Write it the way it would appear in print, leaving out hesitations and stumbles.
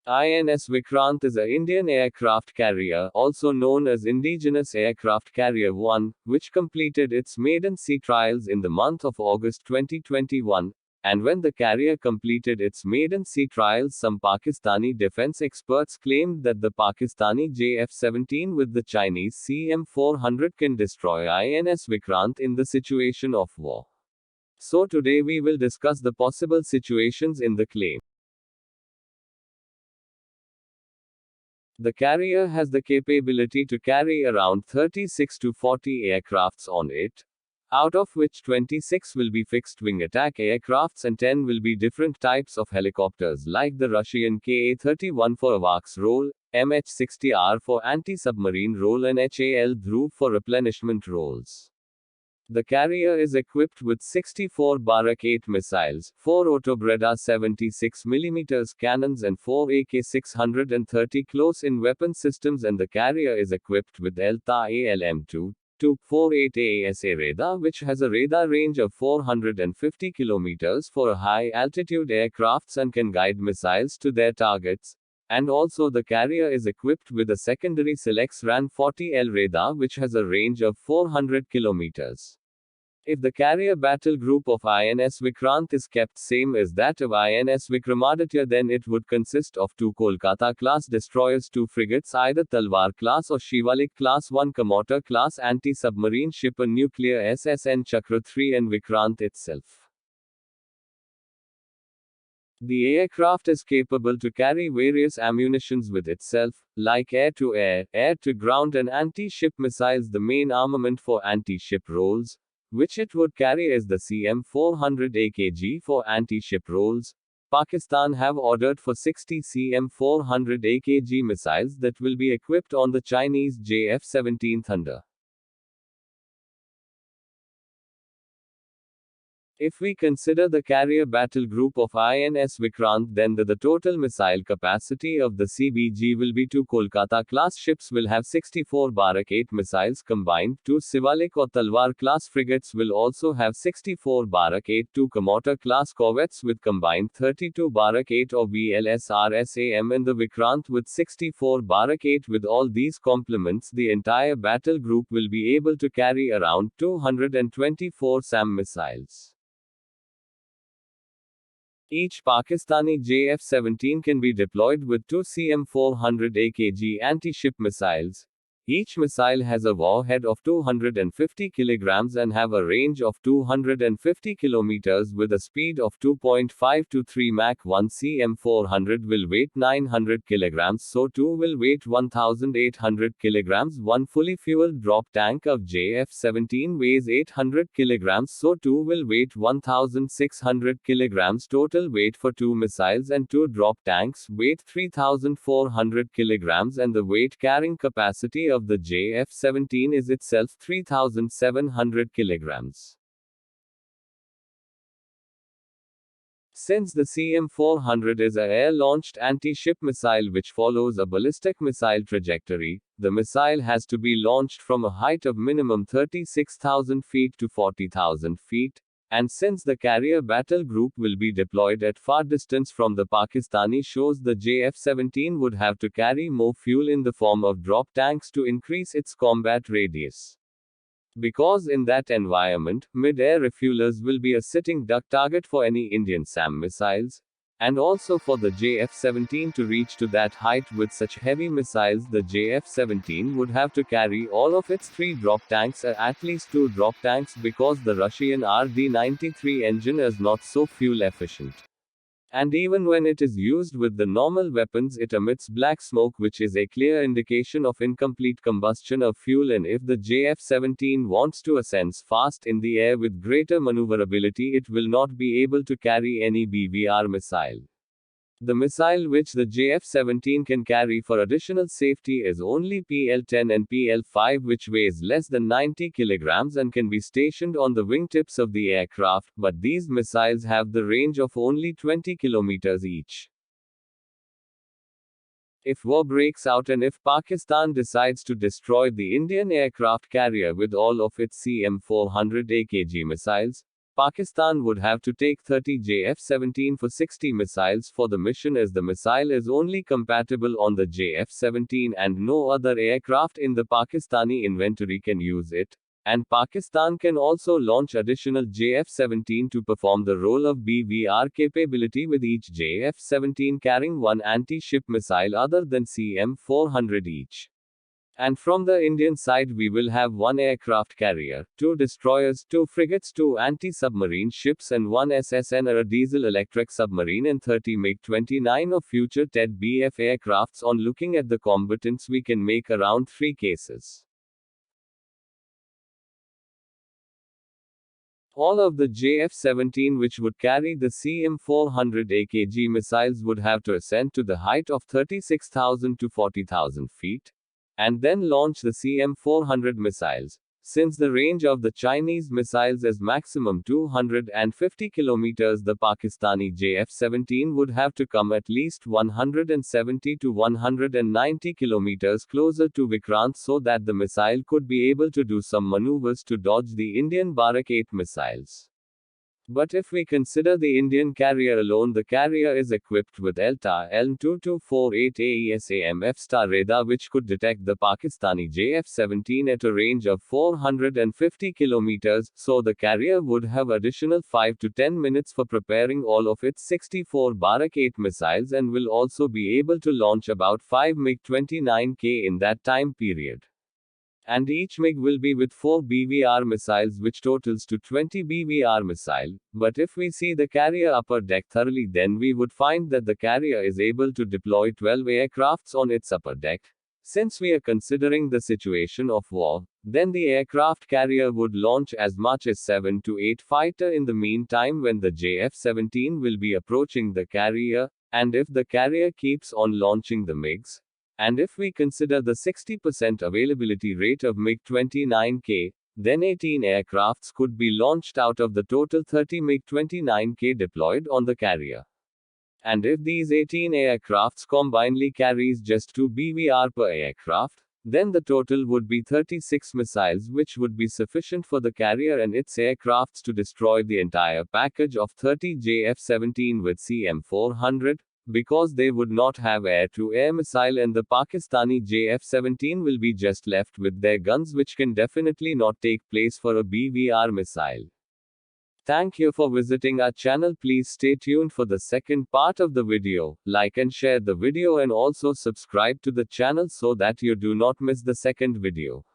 INS Vikrant is an Indian aircraft carrier, also known as Indigenous Aircraft Carrier 1, which completed its maiden sea trials in the month of August 2021. And when the carrier completed its maiden sea trials, some Pakistani defense experts claimed that the Pakistani JF-17 with the Chinese CM-400 can destroy INS Vikrant in the situation of war. So today we will discuss the possible situations in the claim. The carrier has the capability to carry around 36 to 40 aircrafts on it, out of which 26 will be fixed-wing attack aircrafts and 10 will be different types of helicopters like the Russian Ka-31 for AWACS role, MH-60R for anti-submarine role and HAL Dhruv for replenishment roles. The carrier is equipped with 64 Barak 8 missiles, 4 Otobreda 76mm cannons and 4 AK-630 close-in weapon systems, and the carrier is equipped with ELTA ALM-2, 248 ASA radar, which has a radar range of 450 km for high-altitude aircrafts and can guide missiles to their targets. And also the carrier is equipped with a secondary Selex RAN 40L radar which has a range of 400 km. If the carrier battle group of INS Vikrant is kept same as that of INS Vikramaditya, then it would consist of 2 Kolkata class destroyers, 2 frigates either Talwar class or Shivalik class, 1 Kamotor class anti-submarine ship, a nuclear SSN Chakra 3 and Vikrant itself. The aircraft is capable to carry various ammunitions with itself, like air-to-air, air-to-ground and anti-ship missiles. The main armament for anti-ship roles, which it would carry, is the CM-400 AKG for anti-ship roles. Pakistan have ordered for 60 CM-400 AKG missiles that will be equipped on the Chinese JF-17 Thunder. If we consider the carrier battle group of INS Vikrant, then the total missile capacity of the CBG will be 2 Kolkata class ships will have 64 Barak 8 missiles combined, 2 Shivalik or Talwar class frigates will also have 64 Barak 8, 2 Kamotor class corvettes with combined 32 Barak 8 or VLSRSAM, and the Vikrant with 64 Barak 8. With all these complements, the entire battle group will be able to carry around 224 SAM missiles. Each Pakistani JF-17 can be deployed with 2 CM-400 AKG anti-ship missiles. Each missile has a warhead of 250 kg and have a range of 250 km with a speed of 2.5 to 3 Mach 1. CM-400 will weight 900 kg, so 2 will weight 1800 kg. One fully fueled drop tank of JF-17 weighs 800 kg, so 2 will weight 1600 kg. Total weight for 2 missiles and 2 drop tanks weight 3400 kg, and the weight carrying capacity of the JF-17 is itself 3,700 kilograms. Since the CM-400 is an air-launched anti-ship missile which follows a ballistic missile trajectory, the missile has to be launched from a height of minimum 36,000 feet to 40,000 feet. And since the carrier battle group will be deployed at far distance from the Pakistani shores, the JF-17 would have to carry more fuel in the form of drop tanks to increase its combat radius. Because in that environment, mid-air refuelers will be a sitting duck target for any Indian SAM missiles. And also for the JF-17 to reach to that height with such heavy missiles, the JF-17 would have to carry all of its 3 drop tanks, or at least 2 drop tanks, because the Russian RD-93 engine is not so fuel efficient. And even when it is used with the normal weapons, it emits black smoke, which is a clear indication of incomplete combustion of fuel. And if the JF-17 wants to ascend fast in the air with greater maneuverability, it will not be able to carry any BVR missile. The missile which the JF-17 can carry for additional safety is only PL-10 and PL-5, which weighs less than 90 kg and can be stationed on the wingtips of the aircraft, but these missiles have the range of only 20 km each. If war breaks out and if Pakistan decides to destroy the Indian aircraft carrier with all of its CM-400 AKG missiles, Pakistan would have to take 30 JF-17 for 60 missiles for the mission, as the missile is only compatible on the JF-17 and no other aircraft in the Pakistani inventory can use it. And Pakistan can also launch additional JF-17 to perform the role of BVR capability, with each JF-17 carrying one anti-ship missile other than CM-400 each. And from the Indian side, we will have one aircraft carrier, two destroyers, two frigates, two anti-submarine ships, and one SSN, a diesel-electric submarine, and 30 MiG-29 of future TED-BF aircrafts. On looking at the combatants, we can make around 3 cases. All of the JF-17 which would carry the CM-400 AKG missiles would have to ascend to the height of 36,000 to 40,000 feet, and then launch the CM-400 missiles. Since the range of the Chinese missiles is maximum 250 kilometers, the Pakistani JF-17 would have to come at least 170 to 190 kilometers closer to Vikrant so that the missile could be able to do some maneuvers to dodge the Indian Barak 8 missiles. But if we consider the Indian carrier alone, the carrier is equipped with ELM 2248 AESAMF radar, which could detect the Pakistani JF-17 at a range of 450 kilometers, so the carrier would have additional 5 to 10 minutes for preparing all of its 64 Barak 8 missiles, and will also be able to launch about 5 MiG-29K in that time period. And each MiG will be with 4 BVR missiles, which totals to 20 BVR missile. But if we see the carrier upper deck thoroughly, then we would find that the carrier is able to deploy 12 aircrafts on its upper deck. Since we are considering the situation of war, then the aircraft carrier would launch as much as 7 to 8 fighter in the meantime when the JF-17 will be approaching the carrier, and if the carrier keeps on launching the MiGs, and if we consider the 60% availability rate of MiG-29K, then 18 aircrafts could be launched out of the total 30 MiG-29K deployed on the carrier. And if these 18 aircrafts combinedly carries just 2 BVR per aircraft, then the total would be 36 missiles, which would be sufficient for the carrier and its aircrafts to destroy the entire package of 30 JF-17 with CM-400. Because they would not have air-to-air missile, and the Pakistani JF-17 will be just left with their guns, which can definitely not take place for a BVR missile. Thank you for visiting our channel. Please stay tuned for the second part of the video. Like and share the video, and also subscribe to the channel so that you do not miss the second video.